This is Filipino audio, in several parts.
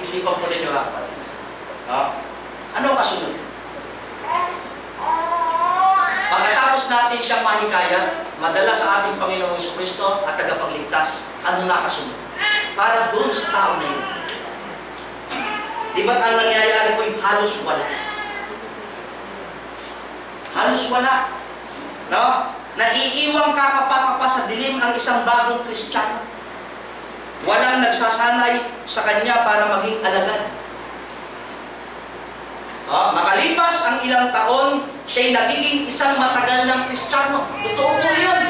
Pag-isipan po ninyo mga kapatid. No? Ano kasunod? Pagkatapos natin siyang mahikayat, madala sa ating Panginoong Jesucristo at tagapagligtas, ano na kasunod? Para doon sa tao na yun. Di ba't ang nangyayari po yung halos wala? Halos wala. No? Naiiwang kakapa-kapa sa dilim ang isang bagong Kristiyano. Walang nagsasanay sa kanya para maging alagad. Makalipas ang ilang taon, siya'y nagiging isang matagal ng Kristiyano. Totoo po yun.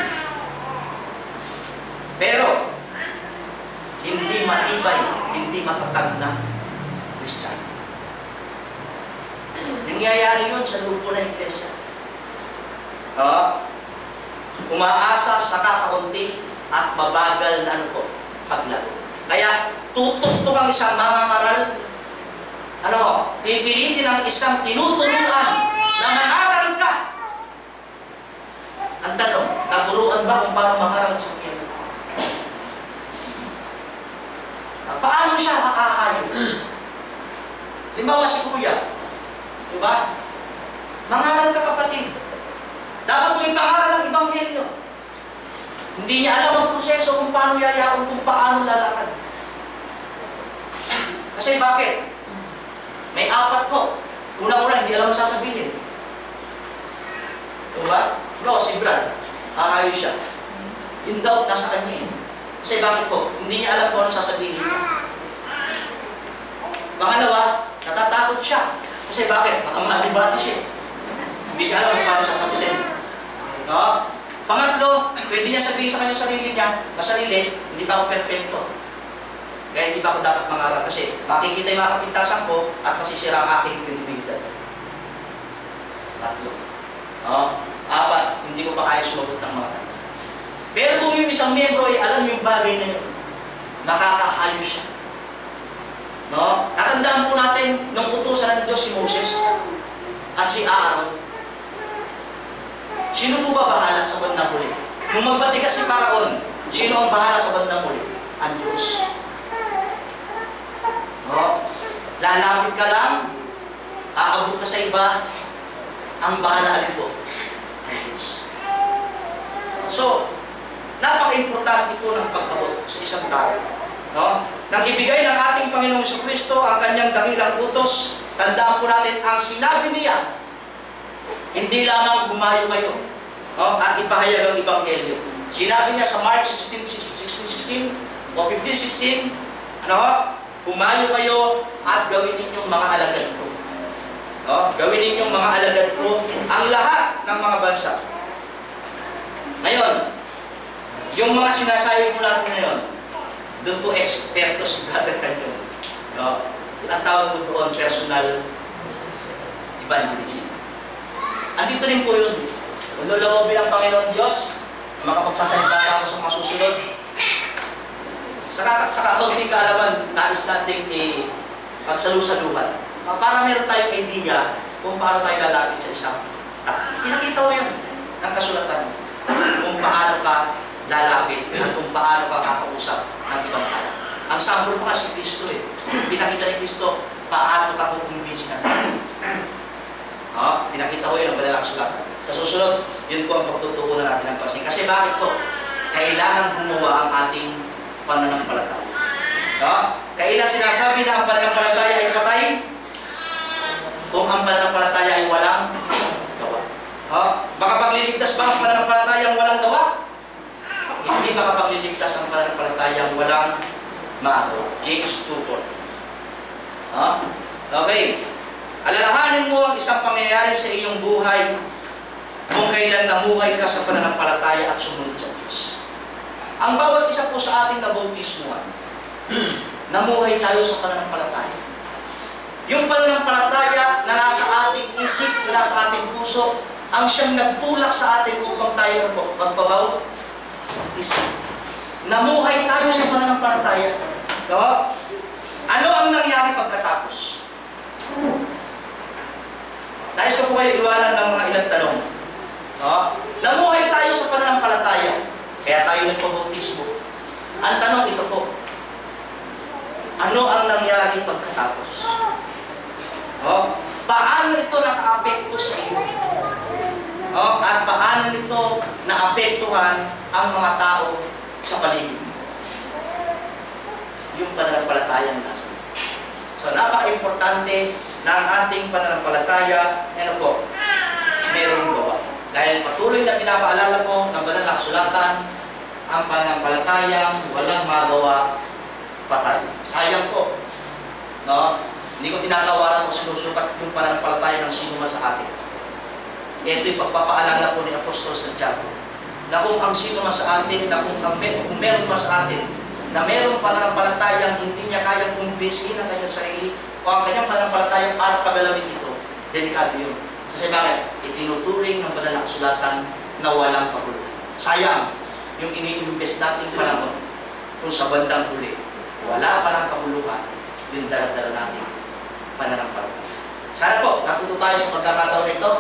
Pero, hindi matibay, hindi matatag na Kristiyano. Nangyayari yun sa grupo ng iglesia. Umaasa sa kakaunti at mabagal na paglago. Kaya, tutok-tok ang isang mangangaral. Pipilitin ang isang tinuturuan na mangaral ka. Ang tanong, naturuan ba kung paano mangaral sa piano? Paano siya makakahayo? Limbawa si Kuya, diba? Mangaral ka kapatid. Dapat mo ipangaral ang Ebanghelyo. Hindi niya alam ang proseso kung paano yayaon, kung paano lalakad. Kasi bakit? May apat po. Una-una, hindi alam ang sasabihin. Diba? Ikaw, si Brad, aayos siya. Yung doubt nasa kanya. Kasi bakit po? Hindi niya alam kung ano sasabihin niya. Pangalawa, natatakot siya. Kasi bakit? Baka malibati siya. Hindi niya alam kung paano sasabihin. No? Pangatlo, pwede niya sabihin sa kanya sarili niya, masarili, hindi pa ako perfecto. Kaya hindi ba ako dapat mangaral kasi makikita yung mga kapintasan ko at masisira ang aking kredibilidad. Tatlo. Apat, hindi ko pa kaya sumagot ng mga tanong. Pero kung yung isang membro ay alam yung bagay na yun, makakahayos siya. No? Natandaan po natin nung utusan ng Diyos si Moses at si Aaron. Sino po ba bahala sa bandang huli? Nung magbatigas si Paraon, sino ang bahala sa bandang huli? Ang Diyos. Lalapit ka lang, aabot ka sa iba, ang bahala alin po? Ang Diyos. So, napaka-importante po ng pag-abot sa isang tao. No? Nang ibigay ng ating Panginoong Jesucristo ang kanyang dakilang utos, tandaan po natin ang sinabi niya, hindi lamang bumayo kayo, at ipahayag ang Ebanghelyo. Sinabi niya sa Mark 16:16 o 15:16, humayo kayo at gawin ninyong mga alagad ko. Gawin ninyong mga alagad ko ang lahat ng mga bansa. Ngayon, yung mga sinasabi mo natin ngayon, doon po eksperto si Brother Canyon. Ang tawag mo doon, personal evangelism. Andito rin po yun. Kung lulawabin ang Panginoon Diyos, makapagsasalita ako sa mga susunod, sa kaunting kaalaman, nais natin pagsalusaluhan. Para meron tayong idea kung paano tayo lalapit sa isang tao. Pinakita ko yun ng kasulatan. Kung paano ka lalapit at kung paano ka kakausap ng ibang tao. Ang sample pa si Kristo Pinakita ni Kristo paano ka kukumbinsi ng tao. Pinakita ko yun ang madalang sulatan. Sa susunod, yun po ang pagtutuunan natin ng pansin. Kasi bakit po? Kailangan gumawa ang ating pananampalataya. Kailan sinasabi na ang pananampalataya ay patay? Kung ang pananampalataya ay walang gawa. Makapagliligtas ba ang pananampalatayang walang gawa? Hindi makapagliligtas ang pananampalatayang walang magawa. James 2:4. Okay. Alalahanin mo ang isang pangyayari sa iyong buhay kung kailan namuhay ka sa pananampalataya at sumunod sa Diyos. Ang bawat isa po sa ating nabautismuhan, namuhay tayo sa pananampalataya. Yung pananampalataya na nasa ating isip, na nasa ating puso, ang siyang nagtulak sa atin upang tayo magpabautismo. Namuhay tayo sa pananampalataya. Ano ang nangyari pagkatapos? Nais ko po kayo iwanan ng mga ilang tanong. Namuhay tayo sa pananampalataya, kaya tayo nagpabautismo. Ang tanong ito po, ano Ano ang nangyari pagkatapos? Paano ito naka-apekto sa iyo? At paano nito naapektuhan ang mga tao sa paligid mo? Yung pananampalatayang nasa. So, napaka-importante na ang ating pananampalataya, merong gawa. Dahil patuloy na pinapaalala ko ng banal na kasulatan, ang pananampalatayang walang magawa, patay. Sayang po. Hindi ko tinatawaran o sinusukat yung pananampalataya ng sino man sa atin. Ito yung pagpapaalala po ni Apostol Santiago na kung ang sino man sa atin, na kung meron man sa atin, na merong pananampalatayang hindi niya kayang kumbinsihin ang kanyang sarili o ang kanyang pananampalatayang para pagalawin ito, delikado yun. Kasi bakit? Itinuturing ng banal na kasulatan na walang kahulugan. Sayang yung ini-invest nating panahon kung sa bandang huli, wala palang kahulugan yung dala-dala natin pananampalataya. Sana po, natuto tayo sa pagkakataon ito.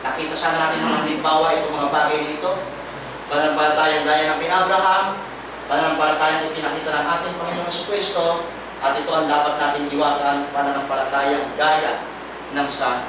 Nakita sana natin mga halimbawa itong mga bagay dito. Pananampalatayang gaya ng kay Abraham, pananampalatayang ipinakita ng ating Panginoong Jesucristo, at ito ang dapat natin iwasan, pananampalatayang gaya ng sa